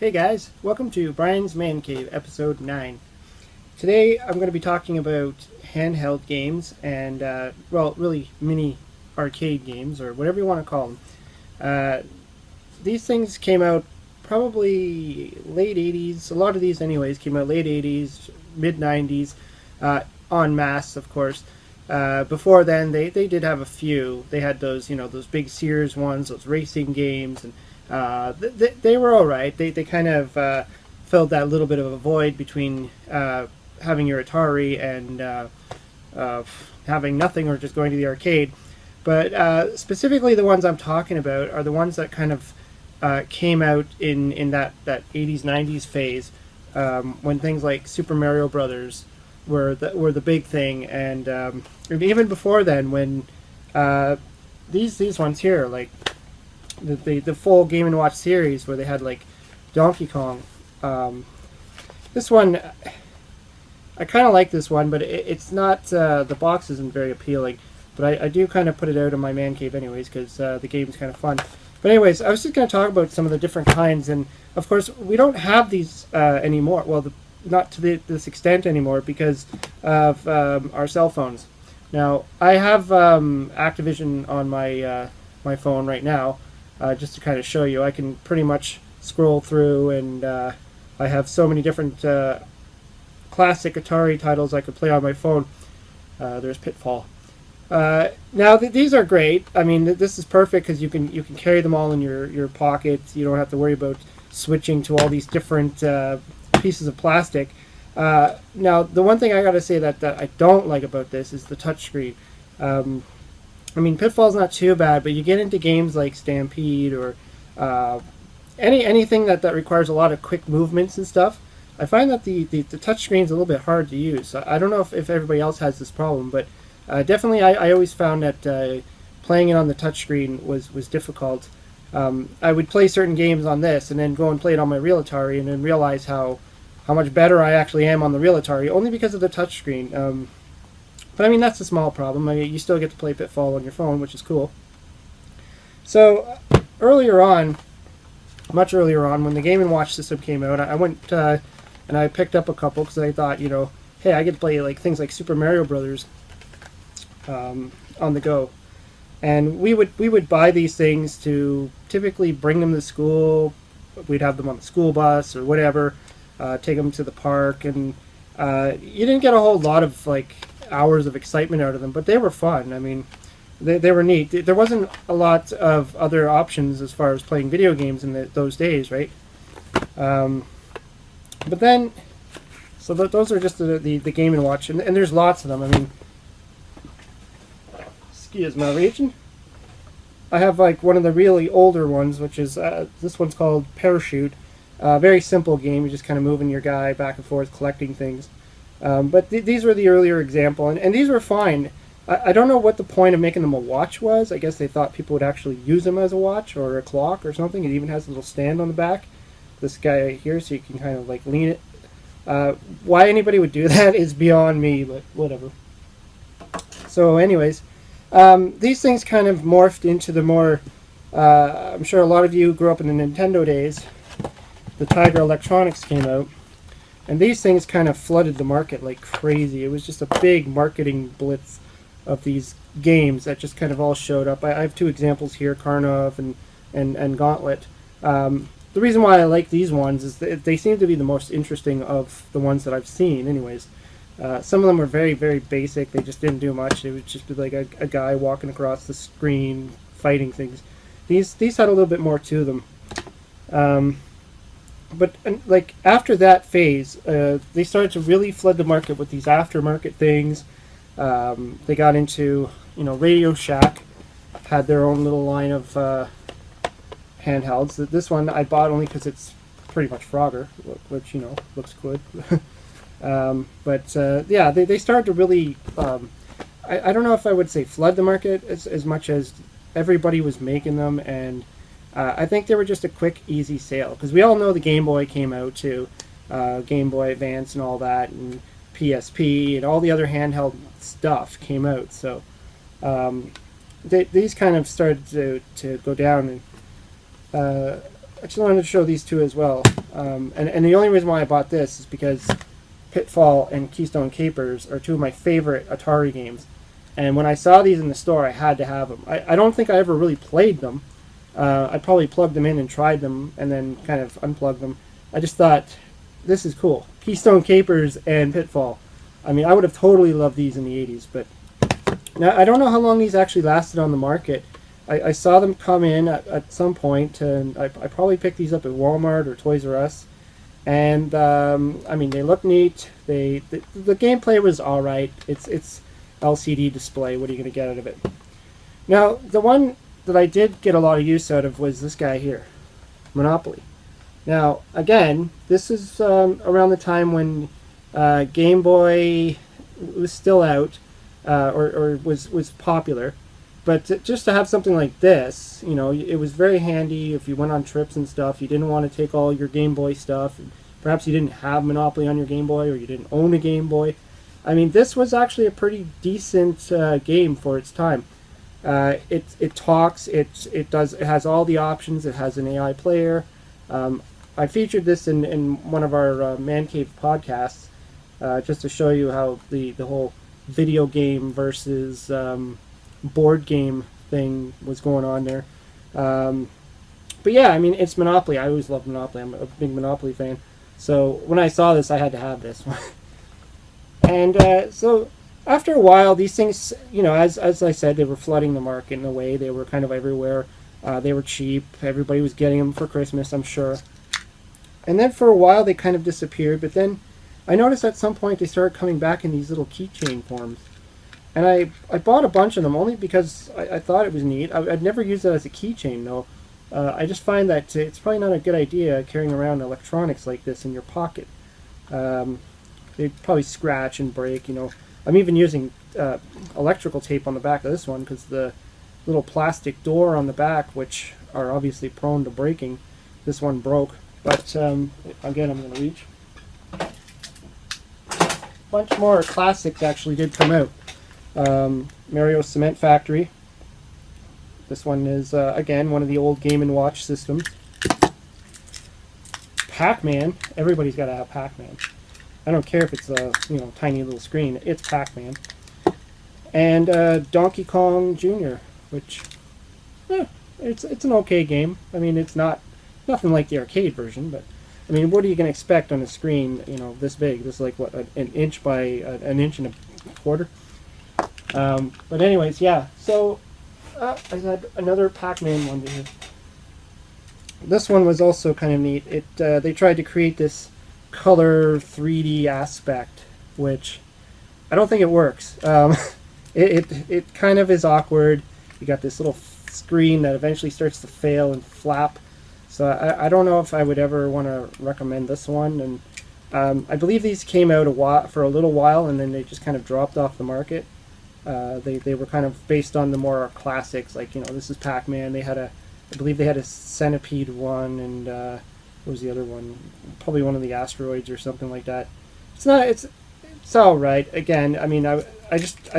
Hey guys, welcome to Brian's Man Cave, episode 9. Today I'm going to be talking about handheld games and, well, really mini arcade games, or whatever you want to call them. These things came out probably late 80s, a lot of these anyways came out late 80s, mid 90s, en masse of course. Before then they did have a few. They had those, those big Sears ones, those racing games, and they were all right. They kind of filled that little bit of a void between having your Atari and having nothing or just going to the arcade. But specifically the ones I'm talking about are the ones that kind of came out in that 80s, 90s phase when things like Super Mario Brothers were the big thing. And even before then when these ones here, like the full Game & Watch series where they had like Donkey Kong. This one, I kind of like this one, but it's not, the box isn't very appealing. But I do kind of put it out in my man cave anyways because the game's kind of fun. But anyways, I was just going to talk about some of the different kinds. And of course, we don't have these anymore. Well, not to this extent anymore because of our cell phones. Now, I have Activision on my phone right now. Just to kind of show you, I can pretty much scroll through, and I have so many different classic Atari titles I could play on my phone. There's Pitfall. Now these are great. I mean, this is perfect because you can carry them all in your pocket. You don't have to worry about switching to all these different pieces of plastic. Now, the one thing I got to say that I don't like about this is the touchscreen. I mean, Pitfall's not too bad, but you get into games like Stampede or anything that requires a lot of quick movements and stuff. I find that the touchscreen's a little bit hard to use. I don't know if everybody else has this problem, but definitely I always found that playing it on the touchscreen was difficult. I would play certain games on this and then go and play it on my real Atari and then realize how much better I actually am on the real Atari, only because of the touchscreen. But I mean, that's a small problem. I mean, you still get to play Pitfall on your phone, which is cool. So earlier on, much earlier on, when the Game & Watch system came out, I went and I picked up a couple because I thought, hey, I could play like things like Super Mario Brothers on the go. And we would buy these things to typically bring them to school. We'd have them on the school bus or whatever, take them to the park, and you didn't get a whole lot of like hours of excitement out of them, but they were fun. I mean, they were neat. There wasn't a lot of other options as far as playing video games in those days, right? But then, so those are just the Game & Watch, and there's lots of them. I mean, excuse my region. I have like one of the really older ones, which is this one's called Parachute. Very simple game. You're just kind of moving your guy back and forth, collecting things. But these were the earlier example, and these were fine. I don't know what the point of making them a watch was. I guess they thought people would actually use them as a watch or a clock or something. It even has a little stand on the back. This guy right here, so you can kind of like lean it. Why anybody would do that is beyond me, but whatever. So anyways, these things kind of morphed into the more, I'm sure a lot of you grew up in the Nintendo days. The Tiger Electronics came out. And these things kind of flooded the market like crazy. It was just a big marketing blitz of these games that just kind of all showed up. I have two examples here, Karnov and Gauntlet. The reason why I like these ones is that they seem to be the most interesting of the ones that I've seen anyways. Some of them were very, very basic. They just didn't do much. It would just be like a guy walking across the screen fighting things. These had a little bit more to them. But like after that phase, they started to really flood the market with these aftermarket things. They got into, Radio Shack had their own little line of handhelds. This one I bought only because it's pretty much Frogger, which looks good. But yeah, they started to really. I don't know if I would say flood the market as much as everybody was making them, and I think they were just a quick, easy sale. Because we all know the Game Boy came out too, Game Boy Advance and all that, and PSP and all the other handheld stuff came out. So these kind of started to go down. And I just wanted to show these two as well. And the only reason why I bought this is because Pitfall and Keystone Kapers are two of my favorite Atari games. And when I saw these in the store, I had to have them. I don't think I ever really played them. I probably plugged them in and tried them and then kind of unplugged them. I just thought, this is cool. Keystone Kapers and Pitfall. I mean, I would have totally loved these in the 80s, but now I don't know how long these actually lasted on the market. I saw them come in at some point, and I probably picked these up at Walmart or Toys R Us. And I mean, they look neat. The gameplay was all right. It's LCD display. What are you going to get out of it? Now, the one that I did get a lot of use out of was this guy here, Monopoly. Now, again, this is around the time when Game Boy was still out, or was popular. But just to have something like this, you know, it was very handy if you went on trips and stuff. You didn't want to take all your Game Boy stuff. Perhaps you didn't have Monopoly on your Game Boy, or you didn't own a Game Boy. I mean, this was actually a pretty decent game for its time. It talks. It has all the options. It has an AI player. I featured this in one of our Man Cave podcasts, just to show you how the whole video game versus board game thing was going on there. But yeah, I mean, it's Monopoly. I always loved Monopoly. I'm a big Monopoly fan. So when I saw this, I had to have this one. And so after a while, these things, you know, as I said, they were flooding the market in a way. They were kind of everywhere. They were cheap. Everybody was getting them for Christmas, I'm sure. And then for a while, they kind of disappeared. But then I noticed at some point they started coming back in these little keychain forms. And I bought a bunch of them only because I thought it was neat. I'd never use it as a keychain, though. I just find that it's probably not a good idea carrying around electronics like this in your pocket. They'd probably scratch and break, you know. I'm even using electrical tape on the back of this one because the little plastic door on the back, which are obviously prone to breaking, this one broke. But again, I'm going to reach. A bunch more classics actually did come out. Mario Cement Factory. This one is, again, one of the old Game & Watch systems. Pac-Man. Everybody's got to have Pac-Man. I don't care if it's a tiny little screen. It's Pac-Man. And Donkey Kong Jr., which, it's an okay game. I mean, it's nothing like the arcade version, but I mean, what are you going to expect on a screen, you know, this big? This is like, what, an inch by an inch and a quarter? But anyways, yeah. So I had another Pac-Man one here. This one was also kind of neat. They tried to create this color 3D aspect, which I don't think it works. It kind of is awkward. You got this little screen that eventually starts to fail and flap. So I don't know if I would ever want to recommend this one. And I believe these came out for a little while, and then they just kind of dropped off the market. They were kind of based on the more classics, like, you know, this is Pac-Man. I believe they had a Centipede one, and what was the other one? Probably one of the asteroids or something like that. It's all right. Again, I mean, I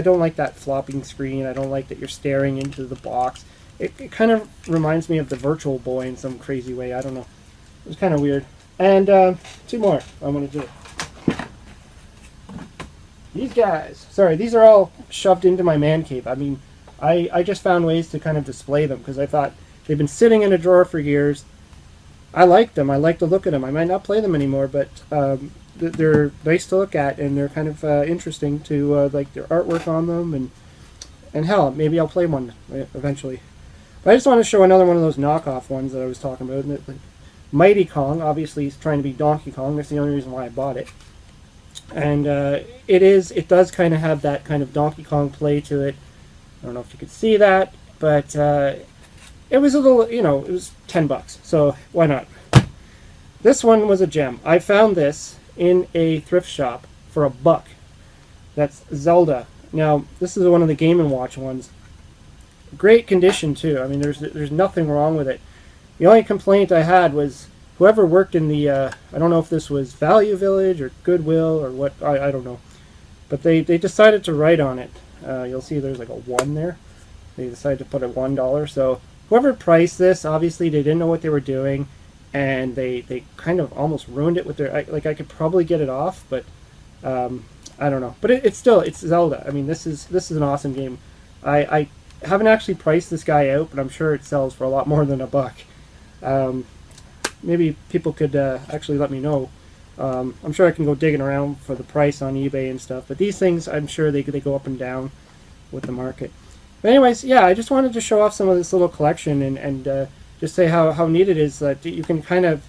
don't like that flopping screen. I don't like that you're staring into the box. It kind of reminds me of the Virtual Boy in some crazy way. I don't know. It was kind of weird. And two more I want to do. These guys, sorry, these are all shoved into my man cave. I mean, I just found ways to kind of display them because I thought they've been sitting in a drawer for years. I like them. I like to look at them. I might not play them anymore, but they're nice to look at, and they're kind of interesting to like their artwork on them, and hell, maybe I'll play one eventually. But I just want to show another one of those knockoff ones that I was talking about. Mighty Kong, obviously, is trying to be Donkey Kong. That's the only reason why I bought it. And it does kind of have that kind of Donkey Kong play to it. I don't know if you could see that, but it was a little, you know, it was $10, so why not? This one was a gem. I found this in a thrift shop for $1. That's Zelda. Now, this is one of the Game & Watch ones. Great condition, too. I mean, there's nothing wrong with it. The only complaint I had was whoever worked in the, I don't know if this was Value Village or Goodwill or what, I don't know. But they decided to write on it. You'll see there's like a 1 there. They decided to put a $1. So whoever priced this, obviously they didn't know what they were doing. and they kind of almost ruined it with their I could probably get it off, but I don't know. But it's still it's Zelda. I mean, this is an awesome game. I haven't actually priced this guy out, but I'm sure it sells for a lot more than $1. Maybe people could actually let me know. I'm sure I can go digging around for the price on eBay and stuff. But these things, I'm sure they go up and down with the market. But anyways, yeah, I just wanted to show off some of this little collection and just say how neat it is that you can kind of,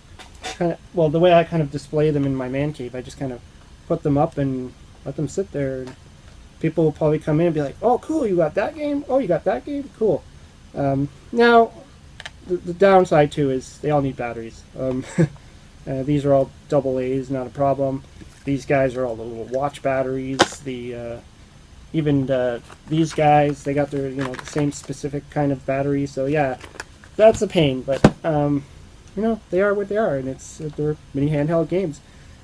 well, the way I kind of display them in my man cave, I just kind of put them up and let them sit there. And people will probably come in and be like, oh, cool, you got that game? Oh, you got that game? Cool. Now, the downside, too, is they all need batteries. These are all AA's, not a problem. These guys are all the little watch batteries. Even these guys, they got their the same specific kind of battery. So yeah, that's a pain. But they are what they are, and they're mini handheld games.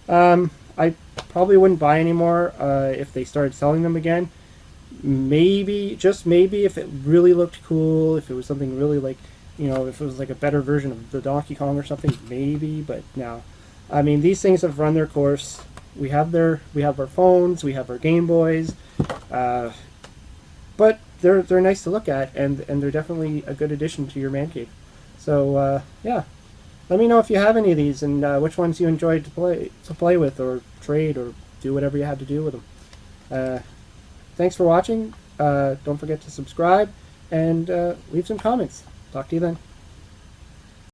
I probably wouldn't buy any more if they started selling them again. Maybe, just maybe, if it really looked cool, if it was something really like, if it was like a better version of the Donkey Kong or something, maybe. But no, I mean, these things have run their course. We have our phones, we have our Game Boys, but they're nice to look at, and they're definitely a good addition to your man cave. So yeah, let me know if you have any of these and which ones you enjoyed to play with or trade or do whatever you had to do with them. Thanks for watching. Don't forget to subscribe and leave some comments. Talk to you then.